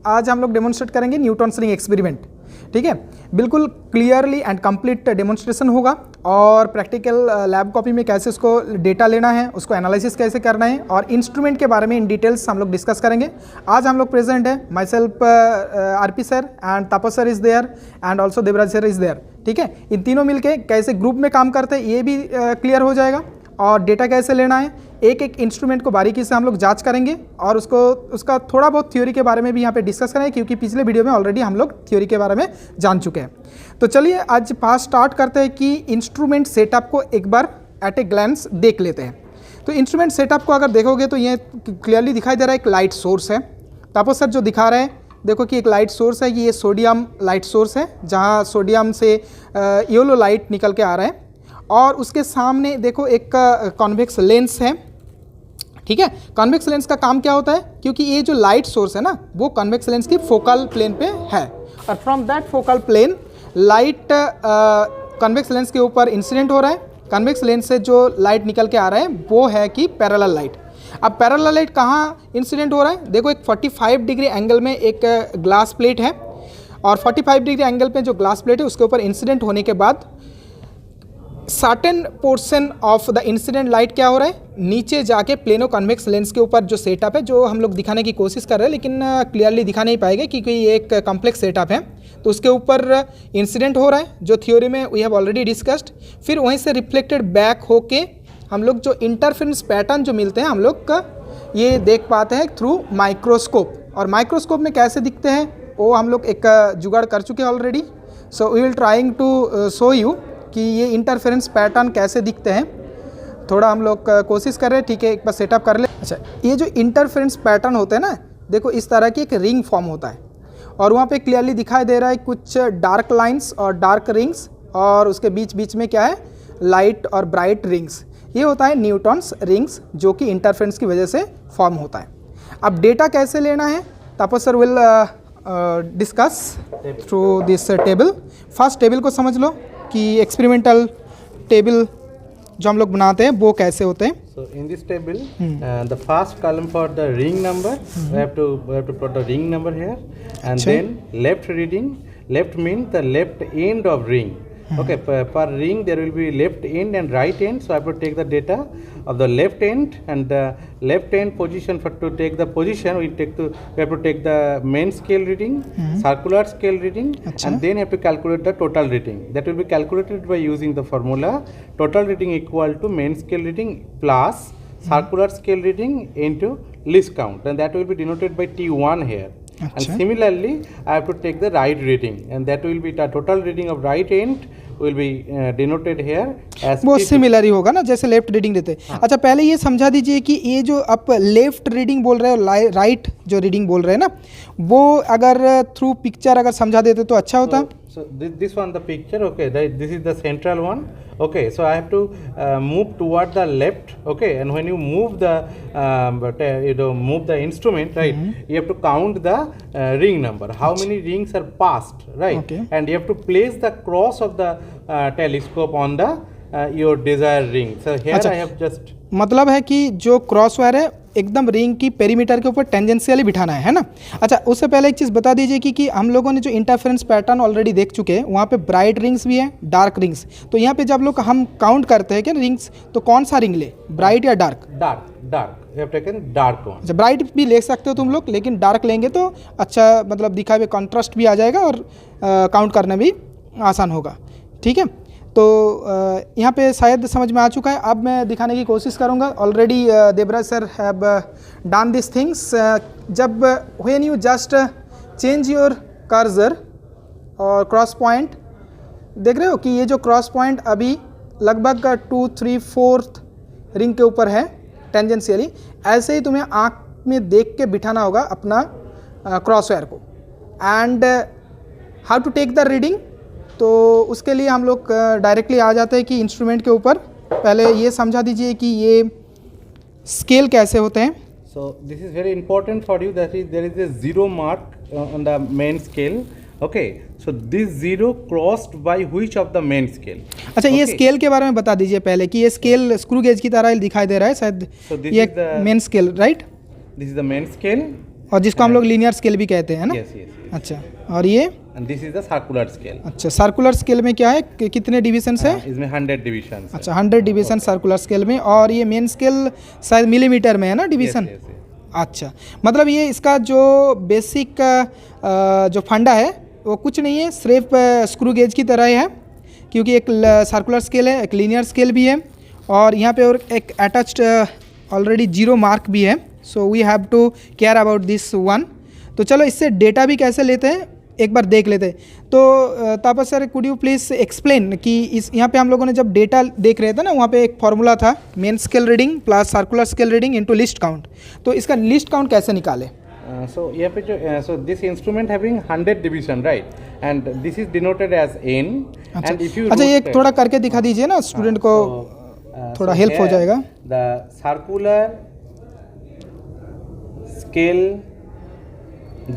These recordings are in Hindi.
आज हम लोग डेमोन्स्ट्रेट करेंगे न्यूटन्स रिंग एक्सपेरिमेंट। ठीक है, बिल्कुल क्लियरली एंड कंप्लीट डेमोन्स्ट्रेशन होगा और प्रैक्टिकल लैब कॉपी में कैसे उसको डेटा लेना है, उसको एनालिसिस कैसे करना है और इंस्ट्रूमेंट के बारे में इन डिटेल्स हम लोग डिस्कस करेंगे। आज हम लोग प्रेजेंट है, myself RP sir and Tapas sir is there and also Devraj sir is there. ठीक है, इन तीनों मिलके कैसे ग्रुप में काम करते हैं ये भी क्लियर हो जाएगा और डेटा कैसे लेना है, एक एक इंस्ट्रूमेंट को बारीकी से हम लोग जांच करेंगे और उसका थोड़ा बहुत थ्योरी के बारे में भी यहाँ पे डिस्कस करेंगे, क्योंकि पिछले वीडियो में ऑलरेडी हम लोग थ्योरी के बारे में जान चुके हैं। तो चलिए आज पास स्टार्ट करते हैं कि इंस्ट्रूमेंट सेटअप को एक बार एट ए ग्लैंस देख लेते हैं। तो इंस्ट्रूमेंट सेटअप को अगर देखोगे तो ये क्लियरली दिखाई दे रहा है, एक लाइट सोर्स है। तापस सर जो दिखा रहे हैं, देखो कि एक लाइट सोर्स है, ये सोडियम लाइट सोर्स है जहाँ सोडियम से येलो लाइट निकल के आ रहा है और उसके सामने देखो एक कॉन्वेक्स लेंस है। ठीक है, कॉन्वेक्स लेंस का काम क्या होता है, क्योंकि ये जो लाइट सोर्स है ना वो कॉन्वेक्स लेंस की फोकल प्लेन पे है और from that focal plane light convex lens के ऊपर इंसिडेंट हो रहा है। कॉन्वेक्स लेंस से जो लाइट निकल के आ रहा है वो है कि पैरेलल लाइट। अब पैरेलल लाइट कहाँ इंसिडेंट हो रहा है, देखो एक 45 डिग्री एंगल में एक ग्लास प्लेट है और 45 डिग्री एंगल पे जो ग्लास प्लेट है उसके ऊपर इंसिडेंट होने के बाद certain portion of the incident light क्या हो रहा है, नीचे जाके प्लेनो कन्वेक्स लेंस के ऊपर जो सेटअप है, जो हम लोग दिखाने की कोशिश कर रहे हैं लेकिन क्लियरली दिखा नहीं पाएंगे क्योंकि ये एक कॉम्प्लेक्स सेटअप है, तो उसके ऊपर इंसिडेंट हो रहा है जो थ्योरी में वी हैव ऑलरेडी डिस्कस्ड। फिर वहीं से रिफ्लेक्टेड बैक होके हम लोग जो इंटरफेरेंस पैटर्न जो मिलते हैं हम लोग का ये देख पाते हैं थ्रू माइक्रोस्कोप। और माइक्रोस्कोप में कैसे दिखते हैं वो हम लोग एक जुगाड़ कर चुके हैं already. So we will trying to show you कि ये इंटरफेरेंस पैटर्न कैसे दिखते हैं, थोड़ा हम लोग कोशिश कर रहे हैं। ठीक है, एक बार सेटअप कर ले। अच्छा, ये जो इंटरफेरेंस पैटर्न होते हैं ना, देखो इस तरह की एक रिंग फॉर्म होता है और वहाँ पे क्लियरली दिखाई दे रहा है कुछ डार्क लाइंस और डार्क रिंग्स और उसके बीच बीच में क्या है, लाइट और ब्राइट रिंग्स। ये होता है न्यूटन्स रिंग्स जो कि इंटरफेरेंस की वजह से फॉर्म होता है। अब डेटा कैसे लेना है, Tapas sir will discuss through this table. First table को समझ लो कि एक्सपेरिमेंटल टेबल जो हम लोग बनाते हैं वो कैसे होते हैं। So in this table, the first column for the ring number, we have to put the ring number here, and then left reading. Left means the left end of ring. Okay, per ring there will be left end and right end. So I have to take the data of the left end and the left end position. For to take the position, we have to take the main scale reading, circular scale reading, and then have to calculate the total reading. That will be calculated by using the formula total reading equal to main scale reading plus circular scale reading into least count, and that will be denoted by T1 here. And similarly, I have to take the right reading, and that will be the total reading of right end will be denoted here as वो सिमिलर ही होगा ना जैसे लेफ्ट रीडिंग देते हैं। अच्छा, पहले ये समझा दीजिए कि ये जो आप लेफ्ट रीडिंग बोल रहे हो, राइट जो रीडिंग बोल रहे हैं ना, वो अगर थ्रू पिक्चर अगर समझा देते तो अच्छा होता। So this one the picture, okay, this is the central one. Okay, so I have to move toward the left. Okay, and when you move move the instrument, right, you have to count the ring number, how many rings are passed, right? Okay. And you have to place the cross of the telescope on the your desired ring. So here I have just मतलब है कि जो क्रॉस वायर है एकदम रिंग की पेरीमीटर के ऊपर टेंजेंशियली बिठाना है ना। अच्छा, उससे पहले एक चीज़ बता दीजिए कि हम लोगों ने जो इंटरफेरेंस पैटर्न ऑलरेडी देख चुके हैं, वहाँ पे ब्राइट रिंग्स भी हैं, डार्क रिंग्स। तो यहाँ पे जब लोग हम काउंट करते हैं क्या रिंग्स, तो कौन सा रिंग ले, ब्राइट या dark? Dark you have taken dark one. अच्छा, ब्राइट भी ले सकते हो तुम लोग, लेकिन डार्क लेंगे तो अच्छा मतलब दिखावे कॉन्ट्रास्ट भी आ जाएगा और काउंट करना भी आसान होगा। ठीक है, तो यहाँ पे शायद समझ में आ चुका है। अब मैं दिखाने की कोशिश करूँगा। Already Devraj sir have done this things. जब when you just change your cursor और क्रॉस पॉइंट, देख रहे हो कि ये जो क्रॉस पॉइंट अभी लगभग 2, 3, 4 रिंग के ऊपर है टेंजेंशियली, ऐसे ही तुम्हें आँख में देख के बिठाना होगा अपना क्रॉस वायर को। And how to take the reading, तो उसके लिए हम लोग डायरेक्टली आ जाते हैं कि इंस्ट्रूमेंट के ऊपर। पहले ये समझा दीजिए कि ये स्केल कैसे होते हैं। So this is very important for you, that is there is a zero mark on the main scale. Okay, so this zero crossed by which of the main scale? अच्छा, ये स्केल के बारे में बता दीजिए पहले कि ये स्केल स्क्रू गेज की तरह दिखाई दे रहा है शायद। So this ये is the main scale, right? This is the main scale. और जिसको हम लोग लीनियर स्केल भी कहते हैं ना। Yes, yes, yes. अच्छा, और ये And this is the circular scale. अच्छा, सर्कुलर स्केल में क्या है कितने डिविजन्स है? इसमें 100 डिविजन। अच्छा, 100 डिवीजन सर्कुलर स्केल में। और ये मेन स्केल शायद मिलीमीटर में है ना डिवीजन। अच्छा, मतलब ये इसका जो बेसिक जो फंडा है वो कुछ नहीं है, सिर्फ स्क्रू गेज की तरह ही है, क्योंकि एक सर्कुलर स्केल है, एक लीनियर स्केल भी है, और यहाँ पे और एक अटैच्ड ऑलरेडी जीरो मार्क भी है। So we have to care about this one. तो चलो इससे डेटा भी कैसे लेते हैं एक बार देख लेते हैं। तो Tapas sir, could you please explain कि इस यहाँ पे हम लोगों ने जब डेटा देख रहे थे ना, वहाँ पे एक फार्मूला था main scale reading plus circular scale reading into list count. तो इसका लिस्ट काउंट कैसे निकाले? So यहाँ पे जो so this instrument having 100 division, right, and this is denoted as n. And if you अच्छा, ये थोड़ा करके दिखा दीजिए ना स्टूडेंट को, थोड़ा हेल्प हो जाएगा। The circular scale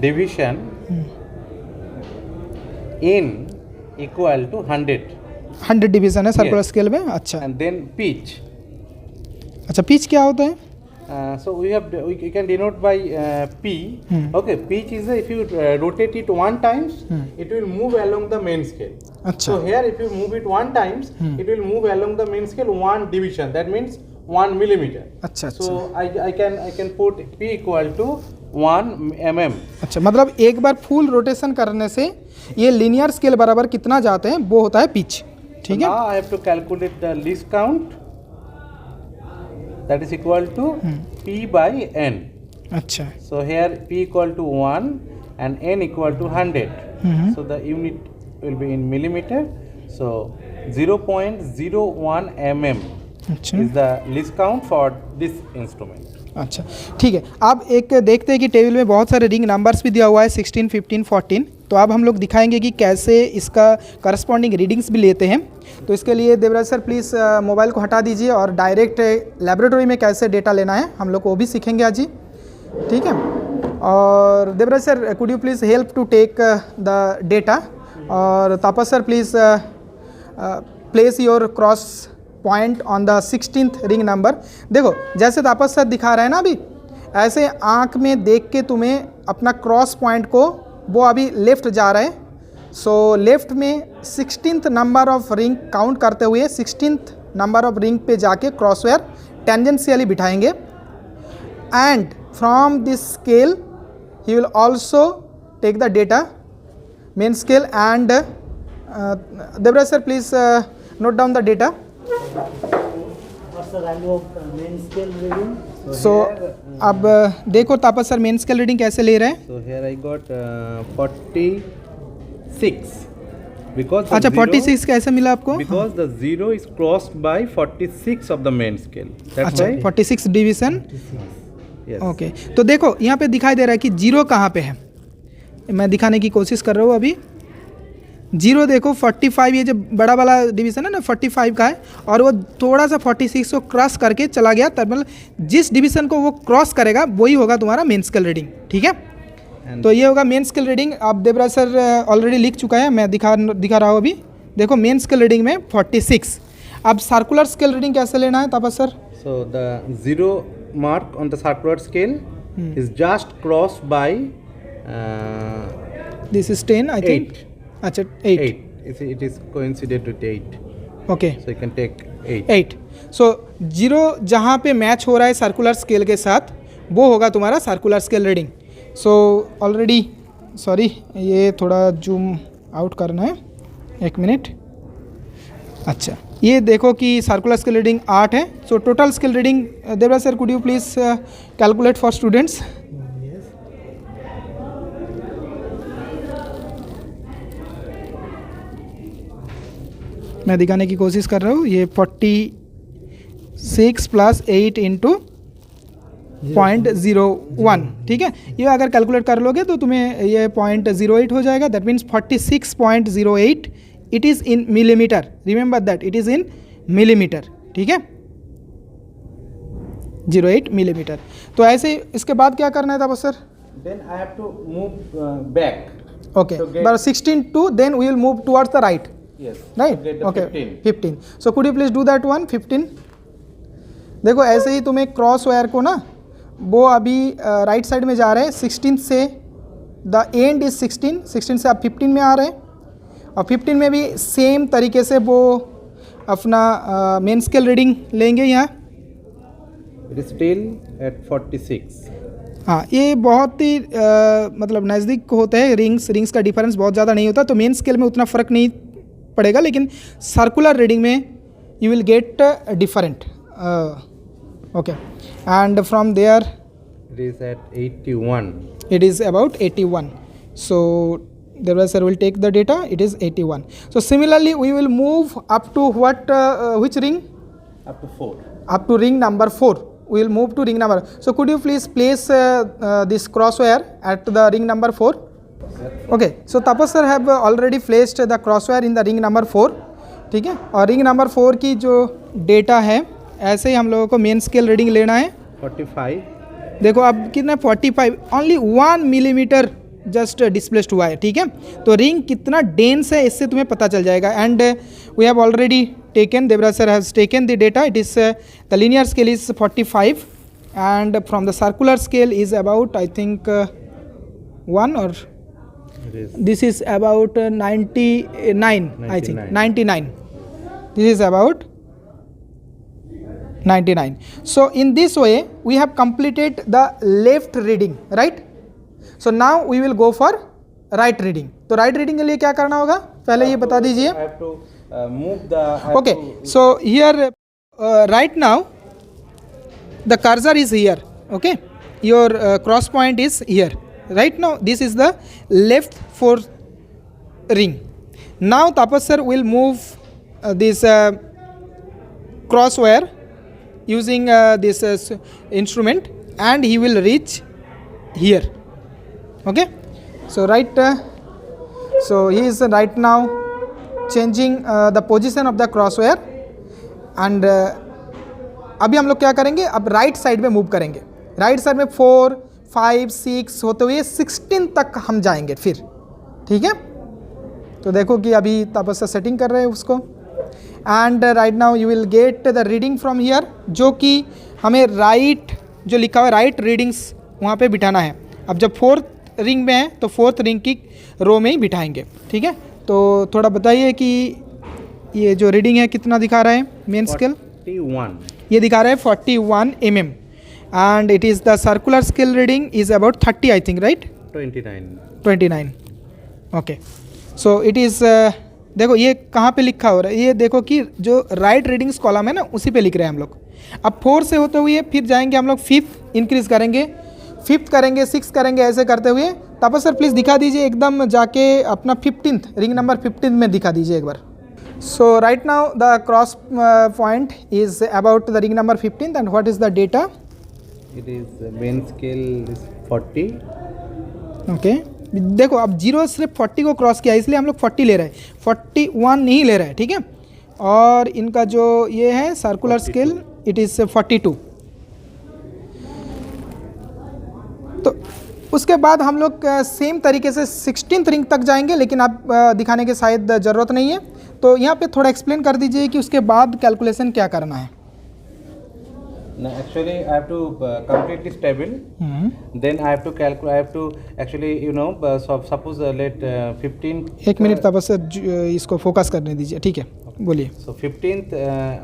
division n equal to 100 division है सर्कुलर Yes. स्केल में। अच्छा, and then pitch. अच्छा, पिच क्या होता है? So we can denote by p. Okay, pitch is if you rotate it one times, it will move along the main scale. अच्छा, So here if you move it one times, it will move along the main scale one division. That means 1 millimeter. अच्छा, अच्छा, So I can put p equal to 1 mm. अच्छा, मतलब एक बार फुल रोटेशन करने से ये लीनियर स्केल बराबर कितना जाते हैं वो होता है पिच। ठीक है। Now I have to calculate the least count. That is equal to p by n. अच्छा, So here p equal to 1 and n equal to 100. So the unit will be in millimeter. So 0.01 mm अच्छा, is the least count for this instrument. अच्छा, ठीक है। अब एक देखते हैं कि टेबल में बहुत सारे रिंग नंबर्स भी दिया हुआ है 16, 15, 14। तो अब हम लोग दिखाएंगे कि कैसे इसका करस्पॉन्डिंग रीडिंग्स भी लेते हैं। तो इसके लिए देवराज सर प्लीज़ मोबाइल को हटा दीजिए और डायरेक्ट लेबोरेटरी में कैसे डेटा लेना है हम लोग को वो भी सीखेंगे आज ही। ठीक है। और Devraj sir, could you please help to take the data, और Tapas sir please place your cross point on the 16th ring number. देखो जैसे तापस सर दिखा रहे हैं ना अभी, ऐसे आँख में देख के तुम्हें अपना क्रॉस पॉइंट को, वो अभी लेफ़्ट जा रहे हैं। सो लेफ़्ट में 16th number of ring count करते हुए 16th नंबर ऑफ रिंग पे जाके क्रॉसवायर टेंजेंशियली बिठाएंगे, and from this scale he will also take the data main scale. And Devraj sir please note down the data. So अब देखो Tapas sir main scale reading कैसे ले रहे हैं। So here I got 46 because अच्छा, 46 कैसे मिला आपको? because the 0 is crossed by 46 of the main scale. That's अच्छा, why 46 डिवीजन। yes. ओके, तो देखो यहाँ पे दिखाई दे रहा है कि जीरो कहाँ पे है। मैं दिखाने की कोशिश कर रहा हूँ अभी। जीरो देखो 45, ये जो बड़ा वाला डिवीज़न है ना 45 का है, और वो थोड़ा सा 46 को क्रॉस करके चला गया, तब मतलब जिस डिवीज़न को वो क्रॉस करेगा वही होगा तुम्हारा मेन स्केल रीडिंग। ठीक है। तो ये होगा मेन स्केल रीडिंग। अब देवराज सर ऑलरेडी लिख चुका है, मैं दिखा रहा हूँ अभी। देखो मेन स्केल रीडिंग में 46। अब सर्कुलर स्केल रीडिंग कैसे लेना है Tapas sir? So the 0 mark on the circular scale is just crossed by this is 10 I think. 8. अच्छा, 8। It is coincided with 8. Okay, So you can take 8. 8। So zero जहाँ पे मैच हो रहा है सर्कुलर स्केल के साथ वो होगा तुम्हारा circular scale reading. So already, sorry, ये थोड़ा जूम आउट करना है, 1 मिनट। अच्छा, ये देखो कि सर्कुलर स्केल रीडिंग 8 है। So total scale reading, Devraj sir could you please calculate for students. मैं दिखाने की कोशिश कर रहा हूँ। ये 46 + 8 × 0.01। ठीक है। ये अगर कैलकुलेट कर लोगे तो तुम्हें ये 0.08 हो जाएगा। That means 46.08 it is in millimetre. Remember that it is in millimetre. ठीक है, 08 मिलीमीटर। तो ऐसे इसके बाद क्या करना है था बस sir? Then I have to move back. Okay, but 16 to then we will move towards the right. Yes. Right? To get the Okay. 15. 15. So could you please do that one? 15. देखो ऐसे ही तुम्हें क्रॉस वायर को ना वो अभी राइट साइड में जा रहे हैं 16 से, द एंड इज 16 से आप 15 में आ रहे हैं और 15 में भी सेम तरीके से वो अपना मेन स्केल रीडिंग लेंगे यहाँ। It is still at 46. हाँ, ये बहुत ही मतलब नज़दीक होते हैं, रिंग्स का डिफरेंस बहुत ज़्यादा नहीं होता, तो मेन स्केल में उतना फ़र्क नहीं पड़ेगा, लेकिन सर्कुलर रीडिंग में you will get different. Okay, and from there It is at 81. it is about 81. So Devaraja will take the data, it is 81. So similarly we will move up to what which ring? Up to 4. Up to ring number 4. We will move to ring number. So could you please place this crosswire at the ring number 4? Okay, so Tapas sir have already placed the crosswire in the ring number 4. ठीक है, और रिंग नंबर 4 की जो डेटा है ऐसे ही हम लोगों को मेन स्केल रीडिंग लेना है 45. देखो अब कितना 45, ओनली 1 मिलीमीटर जस्ट डिस्प्लेस्ड हुआ है। ठीक है, तो रिंग कितना डेंस है इससे तुम्हें पता चल जाएगा। And we have already taken, Devraj sir has taken the data, it is the linear scale is 45 and from the circular scale is about I think 1 और this is about 99 I think 99. This is about 99. So in this way we have completed the left reading, right? So now we will go for right reading. तो right reading के लिए क्या करना होगा पहले ये बता दीजिए। I have to move the. Okay, so here right now the cursor is here. Okay, your cross point is here. Right now this is the left 4th ring. Now Tapas sir will move this crosswire using this instrument and he will reach here. Okay, so so he is right now changing the position of the crosswire and अभी हम लोग क्या करेंगे, अब राइट साइड में मूव करेंगे। राइट साइड में 4, 5, 6 होते हुए 16 तक हम जाएंगे फिर। ठीक है, तो देखो कि अभी तपस्या सेटिंग कर रहे हैं उसको। And right now you will get the reading from here, जो कि हमें राइट जो लिखा हुआ है राइट रीडिंग्स वहाँ पे बिठाना है। अब जब 4th रिंग में है तो 4th रिंग की रो में ही बिठाएंगे। ठीक है, तो थोड़ा बताइए कि ये जो रीडिंग है कितना दिखा रहा है मेन स्केल? 41. ये दिखा रहा है 41 mm and it is the circular scale reading is about 30 I think, right? 29. Okay, so it is देखो ये कहाँ पे लिखा हो रहा है, ये देखो कि जो राइट रीडिंग्स कॉलम है ना उसी पे लिख रहे हैं हम लोग। अब 4 से होते हुए फिर जाएंगे हम लोग 5th इंक्रीज करेंगे, 5th करेंगे, 6 करेंगे, ऐसे करते हुए। तापस सर प्लीज़ दिखा दीजिए एकदम जाके अपना 15th रिंग नंबर 15 में दिखा दीजिए एक बार। So right now the cross point is about the ring number 15th and what is the data? It is main scale is 40. Okay, देखो अब 0 सिर्फ 40 को क्रॉस किया इसलिए हम लोग 40 ले रहे हैं, 41 नहीं ले रहे हैं। ठीक है, और इनका जो ये है सर्कुलर स्केल इट इज़ 42। तो उसके बाद हम लोग सेम तरीके से 16th रिंग तक जाएंगे, लेकिन आप दिखाने की शायद ज़रूरत नहीं है, तो यहाँ पे थोड़ा एक्सप्लेन कर दीजिए कि उसके बाद कैलकुलेशन क्या करना है। No, actually I have to complete this table. Then I have to calculate. I have to actually so suppose let 15. एक मिनट तब से इसको फोकस करने दीजिए। ठीक है, बोलिए। So 15th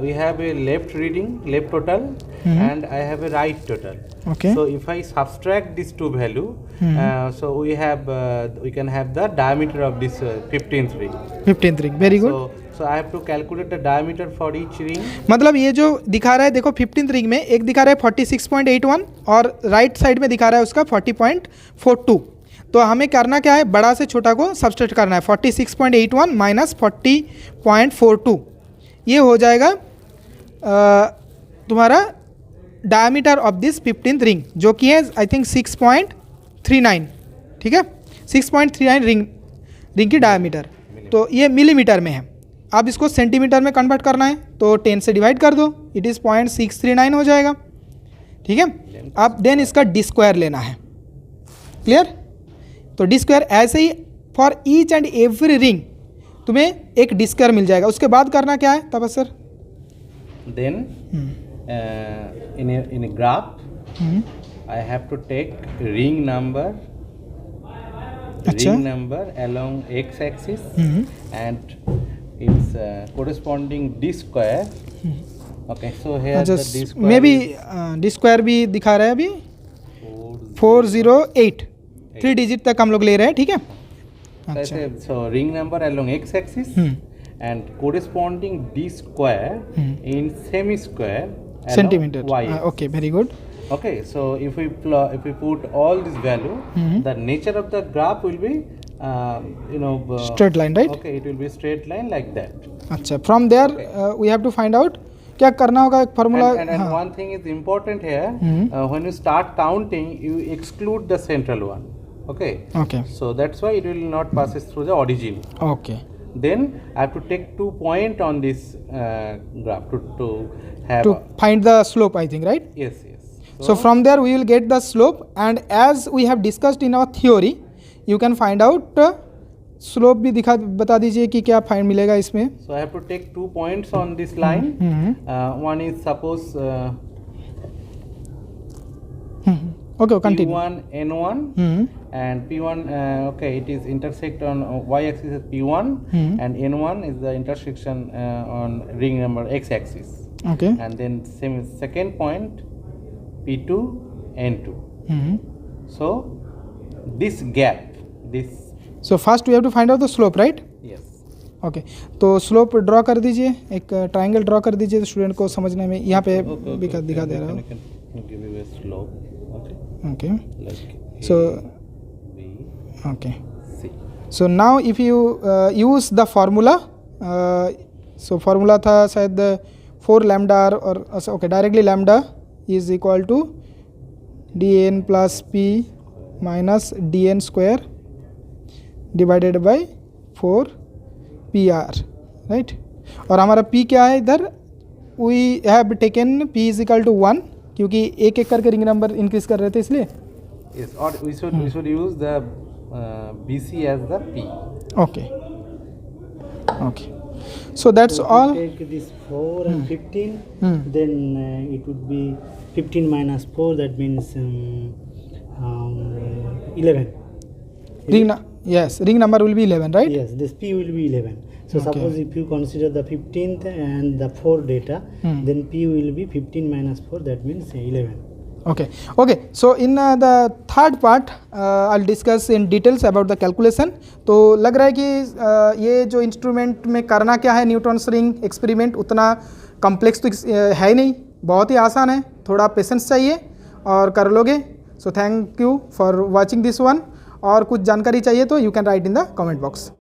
we have a left reading, left total, and I have a right total. Okay. So if I subtract these two value, so we can have the diameter of this 15th ring. 15th ring, very good. So I have to calculate the diameter for each ring. मतलब ये जो दिखा रहा है देखो 15th रिंग में एक दिखा रहा है 46.81 और राइट साइड में दिखा रहा है उसका 40.42। तो हमें करना क्या है, बड़ा से छोटा को सब्सट्रैक्ट करना है। 46.81 माइनस 40.42 ये हो जाएगा तुम्हारा diameter of this 15th ring, जो कि है आई थिंक 6.39। ठीक है, 6.39 रिंग की डायमीटर, तो ये मिलीमीटर में है। अब इसको सेंटीमीटर में कन्वर्ट करना है तो 10 से डिवाइड कर दो, इट इज़ 0.639 हो जाएगा। ठीक है, अब देन इसका डी स्क्वायर लेना है। क्लियर? तो डी स्क्वायर ऐसे ही for each and every ring तुम्हें एक डी स्क्वायर मिल जाएगा। उसके बाद करना क्या है Tapas sir? Then in a graph I have to take ring number अच्छा। along x axis and its corresponding d square. Okay, so here अच्छा, the d square may be is D square भी दिखा रहा है अभी 408 3 डिजिट तक हम लोग ले रहे हैं, ठीक है। अच्छा, so ring number along x axis and corresponding d square in semi square along centimetre, y axis. Okay, very good. Okay, so if we put all this value, the nature of the graph will be straight line, right. okay, it will be straight line like that. अच्छा, from there we have to find out, क्या करना होगा, एक formula. And one thing is important here, when you start counting, you exclude the central one. Okay. Okay So that's why it will not passes through the origin. Okay, Then I have to take 2 points on this graph to have. To find the slope, I think, right. Yes, yes. So from there we will get the slope, and as we have discussed in our theory, you can find out slope भी बता दीजिए कि क्या फाइंड मिलेगा इसमें। So I have to take 2 points on this line. One is suppose okay, continue. P1 N1 and P1 okay, it is intersect on y axis is P1 and N1 is the intersection on ring number x axis, okay, and then same second point P2 N2. So this gap, this so first we have to find out the slope, right. yes. Okay, तो स्लोप ड्रॉ कर दीजिए, एक ट्राइंगल ड्रॉ कर दीजिए तो स्टूडेंट को समझने में यहाँ पे दिखा दे रहा है। Can give you a slope. Okay. Okay, Like So- B, okay, C. So now if you use the formula, so formula था शायद 4 लैम्डा और okay, directly lambda is equal to D N plus P minus D N square divided by 4 P R, right. और हमारा पी क्या है इधर, we have taken P is equal to 1, क्योंकि एक एक करके रिंग नंबर इंक्रीज कर रहे थे इसलिए। Yes, or we should use the BC as the P. Okay okay, so that's So if all. you take this 4 and 15, then it would be 15 minus 4, that means 11. ring number will be 11, right? Yes, this P will be 11. So Okay. suppose if you consider the 15th and the 4 data, then P will be 15 minus 4, that means 11. Okay, so in the third part I'll discuss in details about the calculation. तो लग रहा है कि ये जो इंस्ट्रूमेंट में करना क्या है, न्यूटन्स रिंग एक्सपेरिमेंट उतना कॉम्प्लेक्स तो है ही नहीं, बहुत ही आसान है, थोड़ा पेशेंस चाहिए और कर लोगे। So thank you for watching this one, और कुछ जानकारी चाहिए तो you can write in the comment box.